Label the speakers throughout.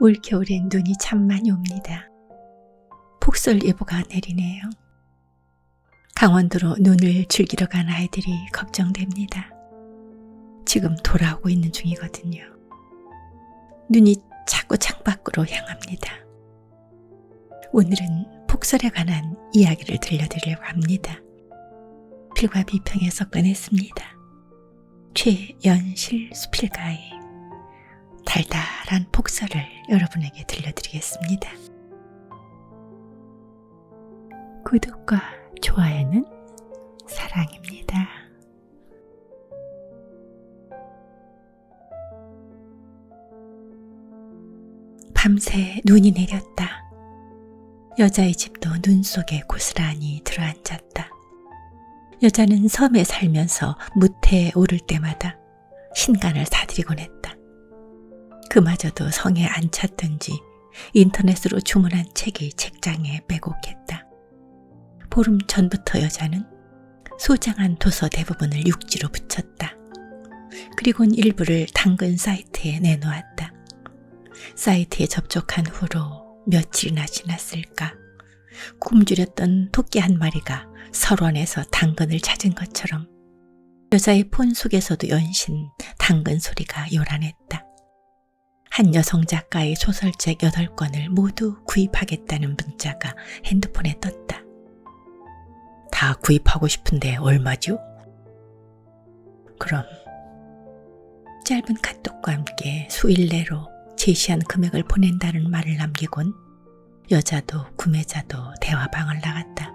Speaker 1: 올겨울엔 눈이 참 많이 옵니다. 폭설예보가 내리네요. 강원도로 눈을 즐기러 간 아이들이 걱정됩니다. 지금 돌아오고 있는 중이거든요. 눈이 자꾸 창밖으로 향합니다. 오늘은 폭설에 관한 이야기를 들려드리려고 합니다. 필과 비평에서 꺼냈습니다. 최연실 수필가의 달달한 폭설을 여러분에게 들려드리겠습니다. 구독과 좋아요는 사랑입니다. 밤새 눈이 내렸다. 여자의 집도 눈 속에 고스란히 들어앉았다. 여자는 섬에 살면서 무태에 오를 때마다 신간을 사들이곤 했다. 그마저도 성에 안 찼던지 인터넷으로 주문한 책이 책장에 빼곡했다. 보름 전부터 여자는 소장한 도서 대부분을 육지로 붙였다. 그리곤 일부를 당근 사이트에 내놓았다. 사이트에 접촉한 후로 며칠이나 지났을까. 굶주렸던 토끼 한 마리가 설원에서 당근을 찾은 것처럼 여자의 폰 속에서도 연신 당근 소리가 요란했다. 한 여성 작가의 소설책 8권을 모두 구입하겠다는 문자가 핸드폰에 떴다. 다 구입하고 싶은데 얼마죠? 그럼 짧은 카톡과 함께 수일 내로 제시한 금액을 보낸다는 말을 남기곤 여자도 구매자도 대화방을 나갔다.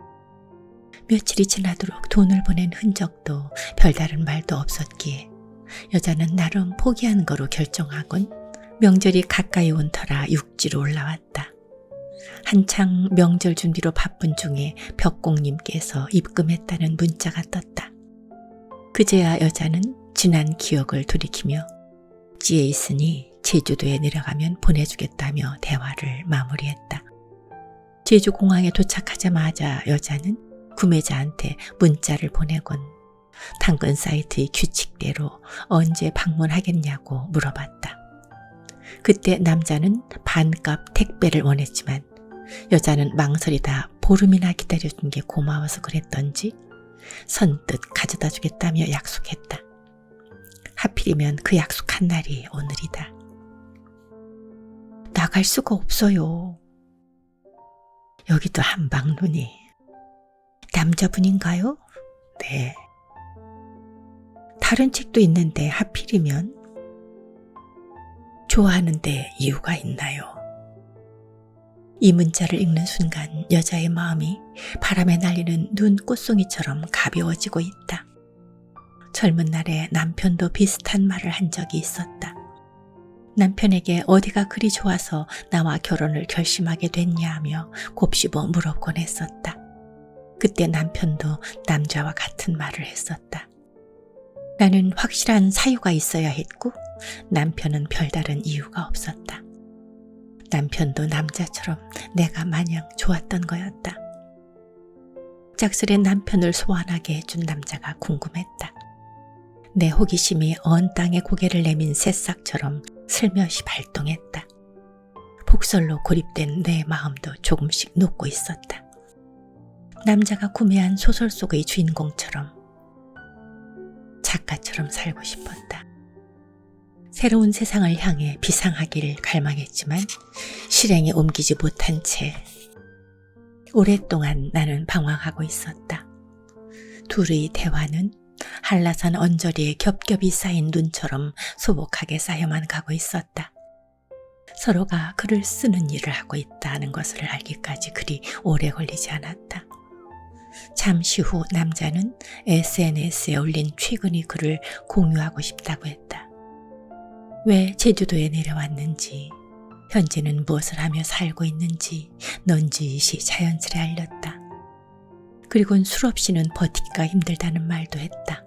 Speaker 1: 며칠이 지나도록 돈을 보낸 흔적도 별다른 말도 없었기에 여자는 나름 포기한 거로 결정하곤 명절이 가까이 온 터라 육지로 올라왔다. 한창 명절 준비로 바쁜 중에 벽공님께서 입금했다는 문자가 떴다. 그제야 여자는 지난 기억을 돌이키며 지에 있으니 제주도에 내려가면 보내주겠다며 대화를 마무리했다. 제주공항에 도착하자마자 여자는 구매자한테 문자를 보내곤 당근 사이트의 규칙대로 언제 방문하겠냐고 물어봤다. 그때 남자는 반값 택배를 원했지만 여자는 망설이다 보름이나 기다려준 게 고마워서 그랬던지 선뜻 가져다 주겠다며 약속했다. 하필이면 그 약속한 날이 오늘이다. 나갈 수가 없어요. 여기도 한방 눈이. 남자분인가요? 네. 다른 책도 있는데 하필이면? 좋아하는데 이유가 있나요? 이 문자를 읽는 순간 여자의 마음이 바람에 날리는 눈 꽃송이처럼 가벼워지고 있다. 젊은 날에 남편도 비슷한 말을 한 적이 있었다. 남편에게 어디가 그리 좋아서 나와 결혼을 결심하게 됐냐며 곱씹어 물었곤 했었다. 그때 남편도 남자와 같은 말을 했었다. 나는 확실한 사유가 있어야 했고 남편은 별다른 이유가 없었다. 남편도 남자처럼 내가 마냥 좋았던 거였다. 짝설의 남편을 소환하게 해준 남자가 궁금했다. 내 호기심이 언 땅에 고개를 내민 새싹처럼 슬며시 발동했다. 폭설로 고립된 내 마음도 조금씩 녹고 있었다. 남자가 구매한 소설 속의 주인공처럼 작가처럼 살고 싶었다. 새로운 세상을 향해 비상하기를 갈망했지만 실행에 옮기지 못한 채 오랫동안 나는 방황하고 있었다. 둘의 대화는 한라산 언저리에 겹겹이 쌓인 눈처럼 소복하게 쌓여만 가고 있었다. 서로가 글을 쓰는 일을 하고 있다는 것을 알기까지 그리 오래 걸리지 않았다. 잠시 후 남자는 SNS에 올린 최근의 글을 공유하고 싶다고 했다. 왜 제주도에 내려왔는지, 현재는 무엇을 하며 살고 있는지 넌지시 자연스레 알렸다. 그리곤 술 없이는 버티기가 힘들다는 말도 했다.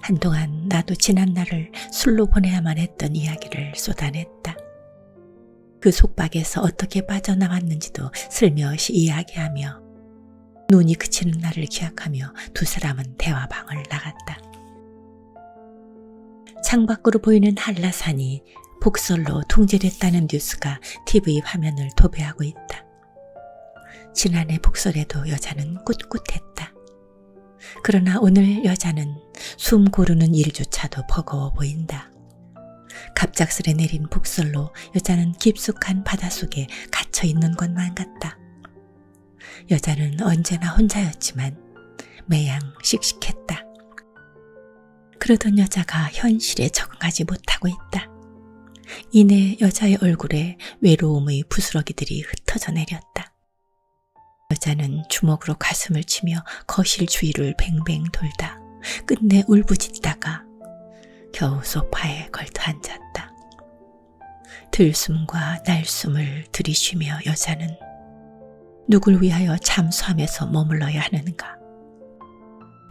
Speaker 1: 한동안 나도 지난 날을 술로 보내야만 했던 이야기를 쏟아냈다. 그 속박에서 어떻게 빠져나왔는지도 슬며시 이야기하며 눈이 그치는 날을 기약하며 두 사람은 대화방을 나갔다. 창밖으로 보이는 한라산이 복설로 통제됐다는 뉴스가 TV 화면을 도배하고 있다. 지난해 복설에도 여자는 꿋꿋했다. 그러나 오늘 여자는 숨 고르는 일조차도 버거워 보인다. 갑작스레 내린 복설로 여자는 깊숙한 바닷속에 갇혀 있는 것만 같다. 여자는 언제나 혼자였지만 매양 씩씩했다. 그러던 여자가 현실에 적응하지 못하고 있다. 이내 여자의 얼굴에 외로움의 부스러기들이 흩어져 내렸다. 여자는 주먹으로 가슴을 치며 거실 주위를 뱅뱅 돌다 끝내 울부짖다가 겨우 소파에 걸터 앉았다. 들숨과 날숨을 들이쉬며 여자는 누굴 위하여 잠수함에서 머물러야 하는가,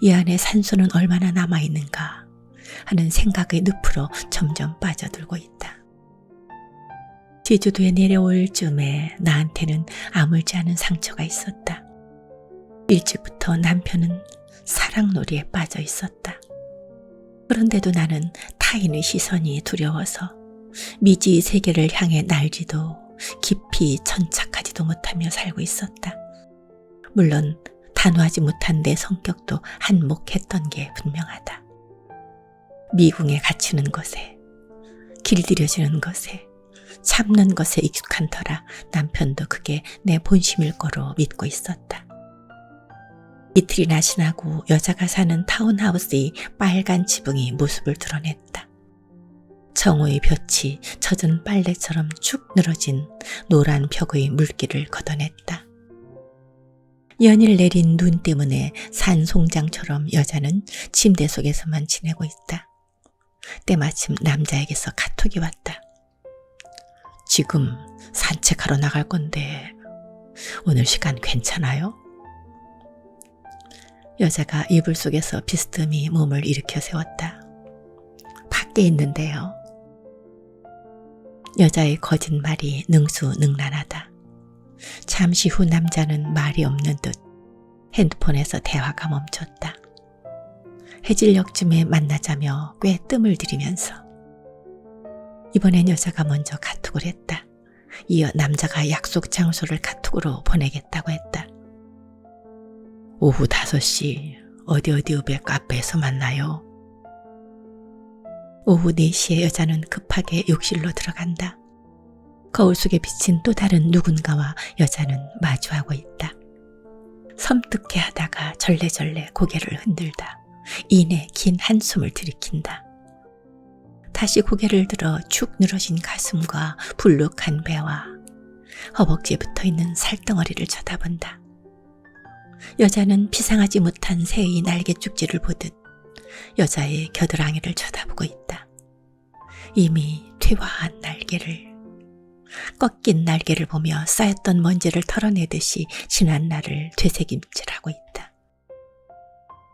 Speaker 1: 이 안에 산소는 얼마나 남아있는가 하는 생각의 늪으로 점점 빠져들고 있다. 제주도에 내려올 즈음에 나한테는 아물지 않은 상처가 있었다. 일찍부터 남편은 사랑놀이에 빠져 있었다. 그런데도 나는 타인의 시선이 두려워서 미지의 세계를 향해 날지도 깊이 천착하지도 못하며 살고 있었다. 물론 단호하지 못한 내 성격도 한몫했던 게 분명하다. 미궁에 갇히는 것에, 길들여지는 것에, 참는 것에 익숙한 터라 남편도 그게 내 본심일 거로 믿고 있었다. 이틀이나 지나고 여자가 사는 타운하우스의 빨간 지붕이 모습을 드러냈다. 정오의 볕이 젖은 빨래처럼 축 늘어진 노란 벽의 물기를 걷어냈다. 연일 내린 눈 때문에 산송장처럼 여자는 침대 속에서만 지내고 있다. 때마침 남자에게서 카톡이 왔다. 지금 산책하러 나갈 건데 오늘 시간 괜찮아요? 여자가 이불 속에서 비스듬히 몸을 일으켜 세웠다. 밖에 있는데요. 여자의 거짓말이 능수능란하다. 잠시 후 남자는 말이 없는 듯 핸드폰에서 대화가 멈췄다. 해질녘쯤에 만나자며 꽤 뜸을 들이면서 이번엔 여자가 먼저 카톡을 했다. 이어 남자가 약속 장소를 카톡으로 보내겠다고 했다. 오후 5시 어디 카페에서 만나요. 오후 4시에 여자는 급하게 욕실로 들어간다. 거울 속에 비친 또 다른 누군가와 여자는 마주하고 있다. 섬뜩해 하다가 절레절레 고개를 흔들다 이내 긴 한숨을 들이킨다. 다시 고개를 들어 축 늘어진 가슴과 불룩한 배와 허벅지에 붙어있는 살덩어리를 쳐다본다. 여자는 비상하지 못한 새의 날개죽지를 보듯 여자의 겨드랑이를 쳐다보고 있다. 이미 퇴화한 날개를, 꺾인 날개를 보며 쌓였던 먼지를 털어내듯이 지난 날을 되새김질하고 있다.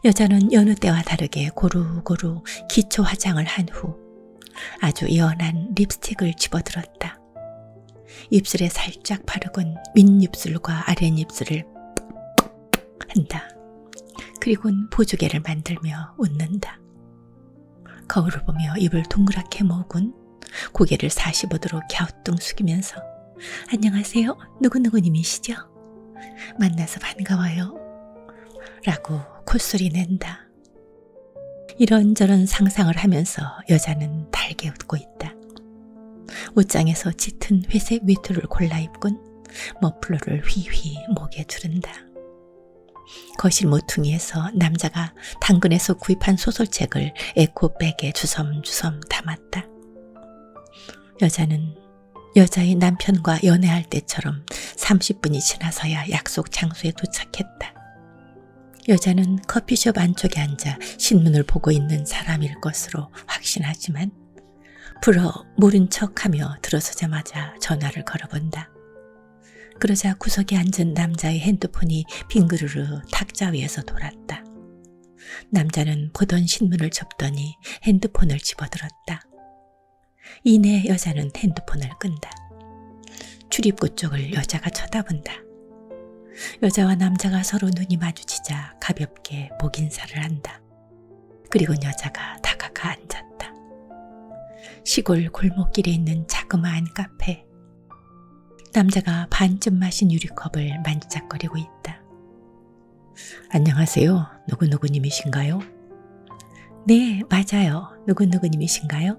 Speaker 1: 여자는 여느 때와 다르게 고루고루 기초 화장을 한 후 아주 연한 립스틱을 집어들었다. 입술에 살짝 바르곤 윗입술과 아랫입술을 한다. 그리고는 보조개를 만들며 웃는다. 거울을 보며 입을 동그랗게 모으곤 고개를 45도로 갸우뚱 숙이면서 안녕하세요. 누구누구님이시죠? 만나서 반가워요. 라고 콧소리 낸다. 이런저런 상상을 하면서 여자는 달게 웃고 있다. 옷장에서 짙은 회색 외투를 골라 입곤 머플러를 휘휘 목에 두른다. 거실 모퉁이에서 남자가 당근에서 구입한 소설책을 에코백에 주섬주섬 담았다. 여자는 여자의 남편과 연애할 때처럼 30분이 지나서야 약속 장소에 도착했다. 여자는 커피숍 안쪽에 앉아 신문을 보고 있는 사람일 것으로 확신하지만 불어 모른 척하며 들어서자마자 전화를 걸어본다. 그러자 구석에 앉은 남자의 핸드폰이 빙그르르 탁자 위에서 돌았다. 남자는 보던 신문을 접더니 핸드폰을 집어들었다. 이내 여자는 핸드폰을 끈다. 출입구 쪽을 여자가 쳐다본다. 여자와 남자가 서로 눈이 마주치자 가볍게 목 인사를 한다. 그리고 여자가 다가가 앉았다. 시골 골목길에 있는 자그마한 카페. 남자가 반쯤 마신 유리컵을 만지작거리고 있다. 안녕하세요. 누구누구님이신가요? 네, 맞아요. 누구누구님이신가요?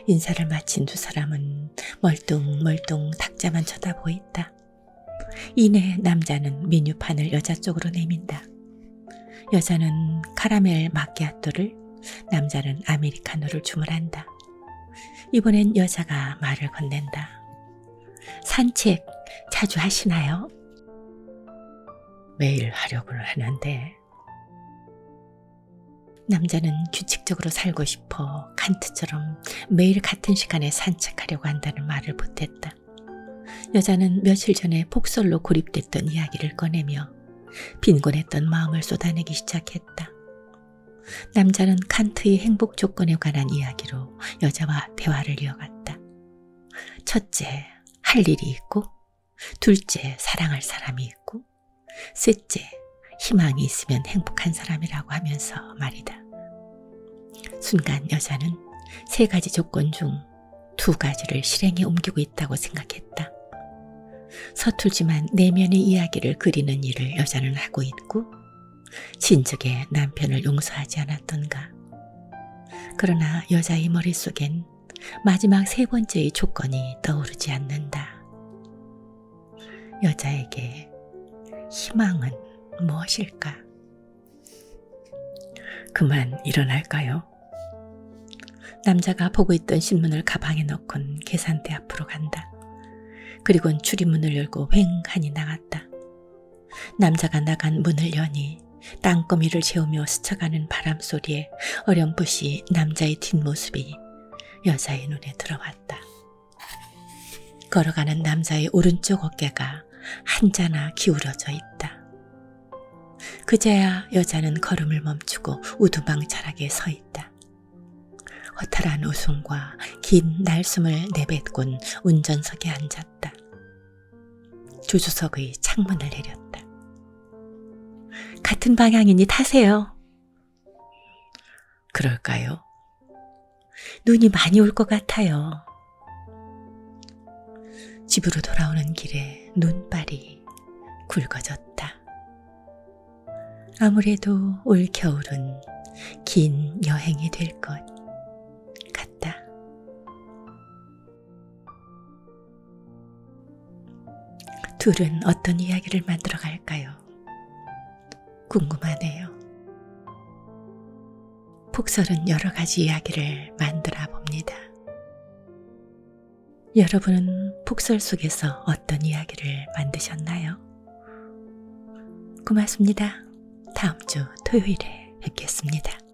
Speaker 1: 인사를 마친 두 사람은 멀뚱멀뚱 탁자만 쳐다보고 있다. 이내 남자는 메뉴판을 여자 쪽으로 내민다. 여자는 카라멜 마키아토를, 남자는 아메리카노를 주문한다. 이번엔 여자가 말을 건넨다. 산책 자주 하시나요? 매일 하려고는 하는데. 남자는 규칙적으로 살고 싶어 칸트처럼 매일 같은 시간에 산책하려고 한다는 말을 보탰다. 여자는 며칠 전에 폭설로 고립됐던 이야기를 꺼내며 빈곤했던 마음을 쏟아내기 시작했다. 남자는 칸트의 행복 조건에 관한 이야기로 여자와 대화를 이어갔다. 첫째, 할 일이 있고, 둘째, 사랑할 사람이 있고, 셋째, 희망이 있으면 행복한 사람이라고 하면서 말이다. 순간 여자는 세 가지 조건 중 두 가지를 실행에 옮기고 있다고 생각했다. 서툴지만 내면의 이야기를 그리는 일을 여자는 하고 있고, 진즉에 남편을 용서하지 않았던가. 그러나 여자의 머릿속엔 마지막 세 번째의 조건이 떠오르지 않는다. 여자에게 희망은 무엇일까? 그만 일어날까요? 남자가 보고 있던 신문을 가방에 넣곤 계산대 앞으로 간다. 그리곤 출입문을 열고 휑하니 나갔다. 남자가 나간 문을 여니 땅거미를 재우며 스쳐가는 바람 소리에 어렴풋이 남자의 뒷모습이 여자의 눈에 들어왔다. 걸어가는 남자의 오른쪽 어깨가 한자나 기울어져 있다. 그제야 여자는 걸음을 멈추고 우두방찰하게 서 있다. 허탈한 웃음과 긴 날숨을 내뱉곤 운전석에 앉았다. 조수석의 창문을 내렸다. 같은 방향이니 타세요. 그럴까요? 눈이 많이 올 것 같아요. 집으로 돌아오는 길에 눈발이 굵어졌다. 아무래도 올 겨울은 긴 여행이 될 것 같다. 둘은 어떤 이야기를 만들어 갈까요? 궁금하네요. 폭설은 여러 가지 이야기를 만들어 봅니다. 여러분은 폭설 속에서 어떤 이야기를 만드셨나요? 고맙습니다. 다음 주 토요일에 뵙겠습니다.